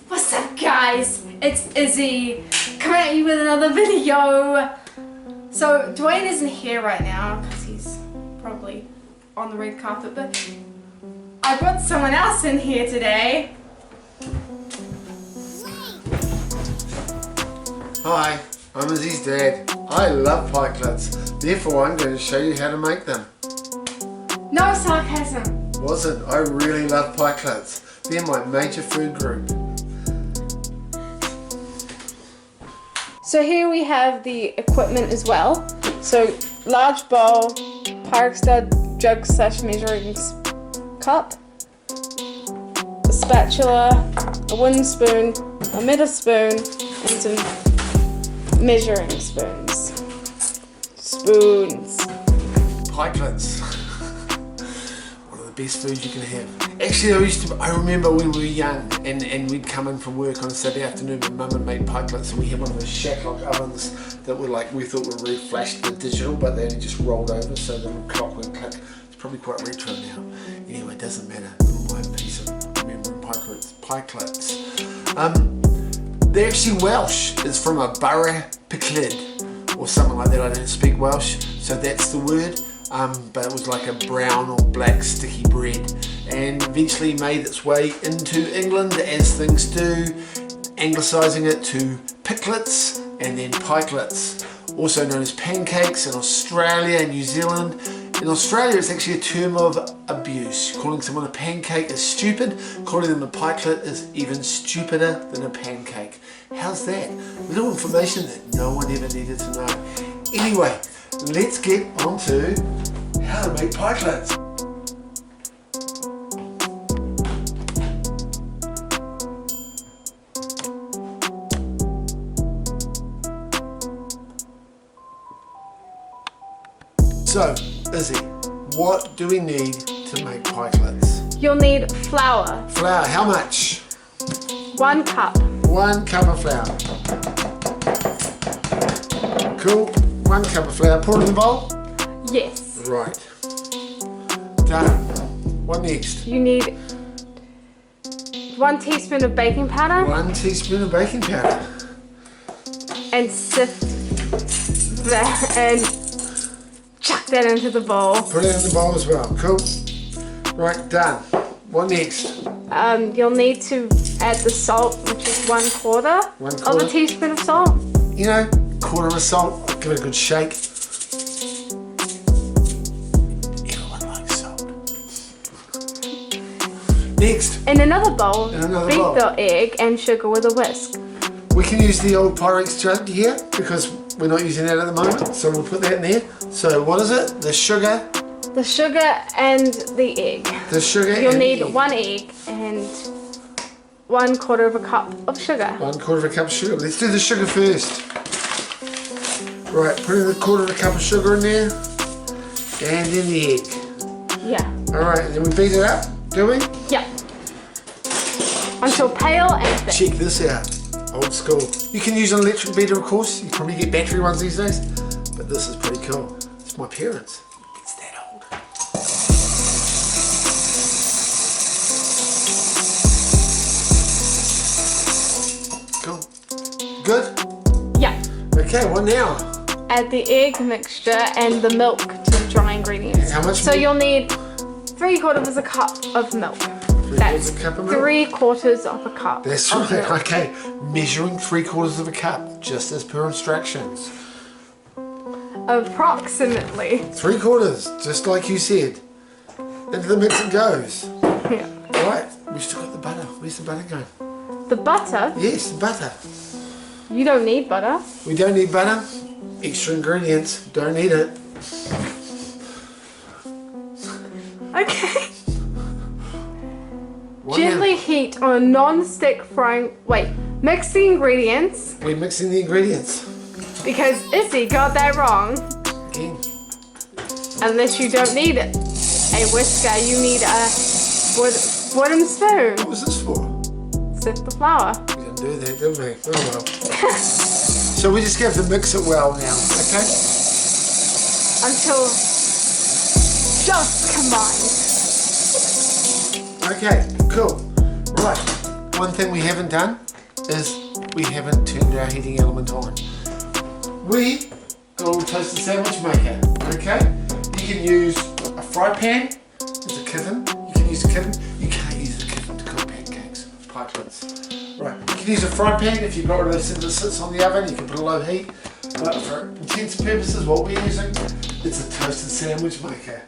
What's up guys? It's Izzy coming at you with another video. So Dwayne isn't here right now because he's probably on the red carpet, but I brought someone else in here today. Hi, I'm Izzy's dad. I love pikelets, therefore I'm going to show you how to make them. No sarcasm. Wasn't, I really love pikelets. They're my major food group. So here we have the equipment as well. So large bowl, Pyrex stud, jug / measuring cup, a spatula, a wooden spoon, a metal spoon, and some measuring spoons. Pikelets. One of the best foods you can have. Actually, I remember when we were young and we'd come in from work on a Saturday afternoon, my mum had made pikelets, and we had one of those shack-lock ovens that were like, we thought were really flashed the digital, but they only just rolled over so the little clock went click. It's probably quite retro now. Anyway, it doesn't matter. My piece of remembering pikelets. They're actually Welsh. It's from a borough pickled or something like that. I don't speak Welsh, so that's the word. But it was like a brown or black sticky bread, and eventually made its way into England as things do, anglicising it to pikelets and then pikelets, also known as pancakes in Australia and New Zealand. In Australia it's actually a term of abuse. Calling someone a pancake is stupid, calling them a pikelet is even stupider than a pancake. How's that? Little information that no one ever needed to know. Anyway, let's get on to how to make pikelets. So, Izzy, what do we need to make pikelets? You'll need flour. Flour, how much? 1 cup. 1 cup of flour. Cool, 1 cup of flour. Pour it in the bowl? Yes. Right. Done. What next? You need 1 teaspoon of baking powder. 1 teaspoon of baking powder. And sift that and chuck that into the bowl. Put it in the bowl as well. Cool. Right, done. What next? You'll need to add the salt, which is 1/4 of a teaspoon of salt. You know, 1/4 of salt. Give it a good shake. Everyone likes salt. Next. In another bowl, another beat bowl. the egg and sugar with a whisk. We can use the old Pyrex jug here because we're not using that at the moment, so we'll put that in there. So what is it? The sugar? The sugar and the egg. The sugar You'll and need the egg. 1 egg and 1/4 of a cup of sugar. 1/4 of a cup of sugar. Let's do the sugar first. Right, put in the 1/4 of a cup of sugar in there, and then the egg. Yeah. All right, and then we beat it up, do we? Yeah. Until pale and thick. Check this out, old school. You can use an electric beater, of course. You probably get battery ones these days, but this is pretty cool. It's my parents. It's that old. Cool. Good? Yeah. Okay, what now? Add the egg mixture and the milk to the dry ingredients. How much So milk? you'll need 3/4 of a cup of milk. That's 3/4 of a cup of milk? 3/4 of a cup. That's of right, milk. okay. Measuring 3/4 of a cup, just as per instructions. Approximately. 3/4, just like you said. Into the mix it goes. Yeah. Right, we've still got the butter. Where's the butter going? The butter, Yes, the butter. you don't need butter. We don't need butter. Extra ingredients, don't need it. Okay. What Gently heat on a non-stick frying. Wait, mix the ingredients now? We're mixing the ingredients. because Izzy got that wrong. Again. Unless you don't need it. A whisker, you need a wooden spoon. What was this for? Sift the flour. We didn't do that, did we? Oh well. So we just have to mix it well now, okay? Until just combined. Okay, cool. Right, one thing we haven't done is we haven't turned our heating element on. We got a little toasted sandwich maker, okay? You can use a fry pan as a kitten. You can use a kitten. You can't use a kitten to cook pancakes, pikelets. Right, you can use a fry pan if you've got one of those things that sits on the oven. You can put a low heat. But for intents purposes, what we're using, it's a toasted sandwich maker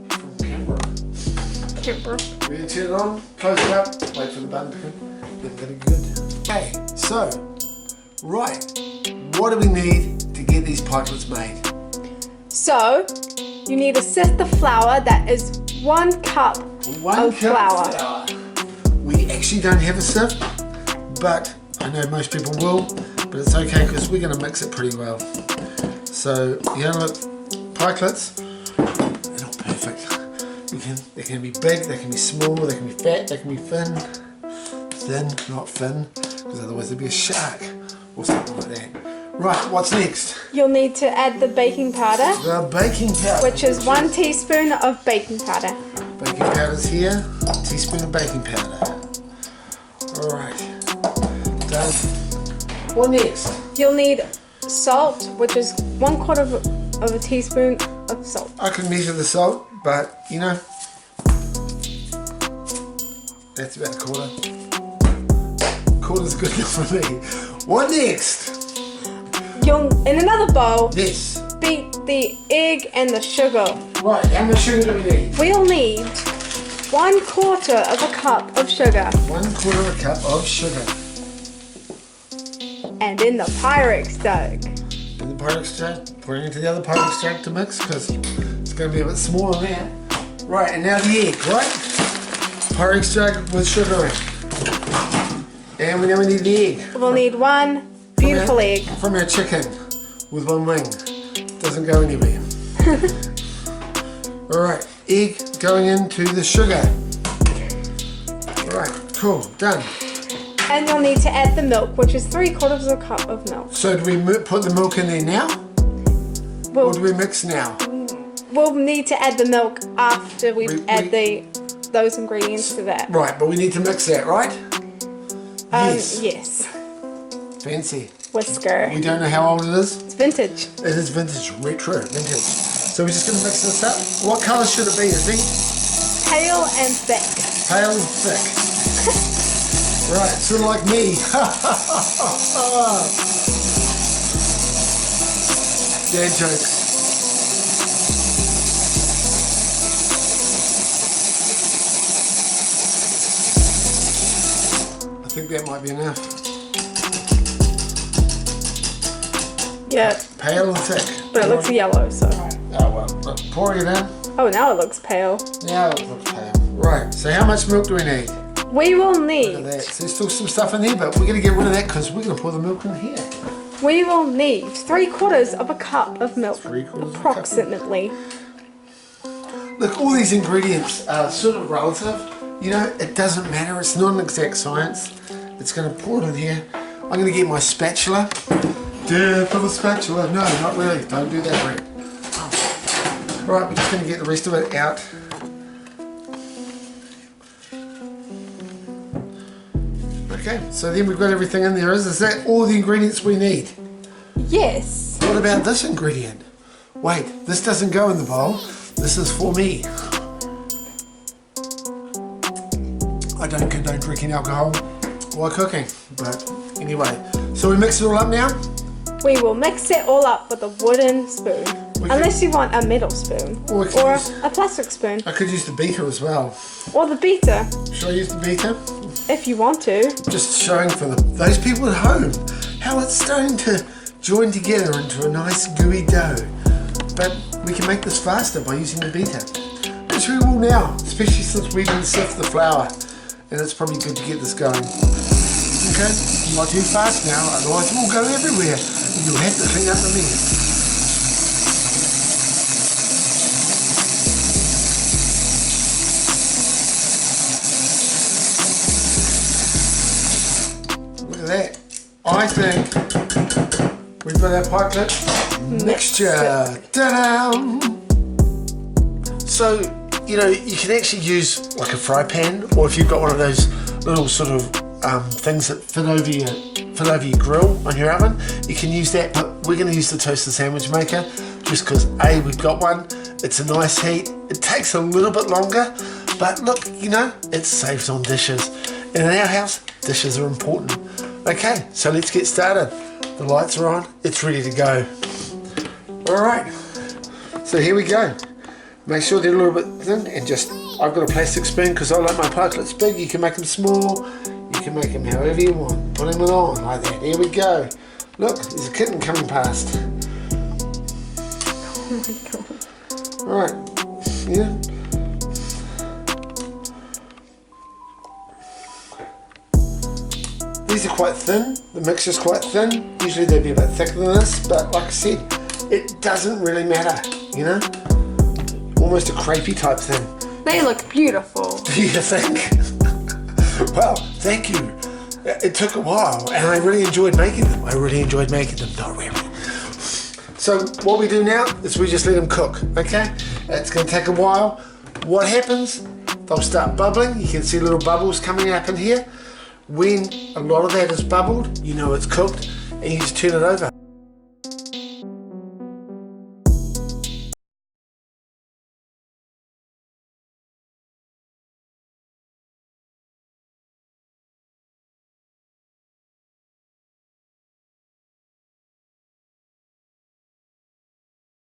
from Canberra. We're going to turn it on, close it up, wait for the button to burn, then we're going to be good. Okay, so, right, what do we need to get these pikelets made? So, you need a sift of flour that is 1 cup One of cup flour. of flour. We actually don't have a sieve, but I know most people will, but it's okay because we're going to mix it pretty well. So, you know, look, pikelets, they're not perfect. They can be big, they can be small, they can be fat, they can be thin. Thin, not thin, because otherwise there'd be a shark or something like that. Right, what's next? You'll need to add the baking powder, The baking powder. which is 1 teaspoon of baking powder. Baking powder's here, a teaspoon of baking powder. Alright, done. What next? You'll need salt, which is 1/4 of a teaspoon of salt. I can measure the salt, but you know, that's about a quarter. Quarter's good enough for me. What next? You'll, in another bowl, Yes. beat the egg and the sugar. Right, how much sugar do we need? We'll need 1/4 of a cup of sugar. 1/4 of a cup of sugar. And in the Pyrex jug. And the Pyrex jug, pour it into the other Pyrex jug to mix because it's going to be a bit smaller there. Right, and now the egg, right? Pyrex jug with sugar in. And we now need the egg. We'll need 1 beautiful egg. From our chicken with 1 wing. Doesn't go anywhere. Alright, egg going into the sugar. Alright, cool, done. And you'll need to add the milk, which is 3/4 of a cup of milk. So do we put the milk in there now? Or do we mix now? We'll need to add the milk after we add those ingredients to that. Right, but we need to mix that, right? Yes. Fancy. Whisker. We don't know how old it is. It's vintage. It is vintage, retro, vintage. So we're just going to mix this up. What colour should it be, Izzy? Pale and thick. Pale and thick. Right, sort of like me. Dad jokes. I think that might be enough. Yeah, Pale and thick. but it looks yellow, so. Oh well, look, pouring it in. Oh, now it looks pale. Now it looks pale. Right, so how much milk do we need? We will Look at need, that. So there's still some stuff in there, but we're going to get rid of that because we're going to pour the milk in here. we will need 3/4 of a cup of milk, 3/4 of a cup. approximately. Look, all these ingredients are sort of relative. You know, it doesn't matter. It's not an exact science. It's going to pour it in here. I'm going to get my spatula. Duh, for the spatula. No, not really. Don't do that, Brett. Right, we're just going to get the rest of it out. Okay, so then we've got everything in there. Is that all the ingredients we need? Yes. What about this ingredient? Wait, this doesn't go in the bowl. This is for me. I don't condone drinking alcohol while cooking, but anyway. So we mix it all up now? We will mix it all up with a wooden spoon. Unless you want a metal spoon. Or we can Or use- a plastic spoon. I could use the beater as well. Or the beater, Should I use the beater? if you want to. Just showing for those people at home how it's starting to join together into a nice gooey dough. But we can make this faster by using the beater, which we will now, especially since we didn't sift the flour. And it's probably good to get this going. Okay, not too fast now, otherwise it will go everywhere. And you'll have to clean up the mess. Look at that. I think we've got our pikelet mixture. Ta-da! So you know, you can actually use like a fry pan, or if you've got one of those little sort of things that fit over your grill on your oven, you can use that. But we're going to use the toaster sandwich maker just because A, we've got one, it's a nice heat, it takes a little bit longer, but look, you know, it saves on dishes. And in our house, dishes are important. Okay, so let's get started. The lights are on, it's ready to go. Alright, so here we go. Make sure they're a little bit thin, and just, I've got a plastic spoon because I like my pikelets big. You can make them small, you can make them however you want. Put them on like that, here we go. Look, there's a kitten coming past. Oh my god. Alright, yeah. These are quite thin, the mixture's quite thin. Usually they'd be a bit thicker than this, but like I said, it doesn't really matter, you know? Almost a crepey type thing. They look beautiful. Do you think? Well, thank you. It took a while, and I really enjoyed making them. Not really. So what we do now is we just let them cook, okay? It's going to take a while. What happens? They'll start bubbling. You can see little bubbles coming up in here. When a lot of that is bubbled, you know it's cooked, and you just turn it over.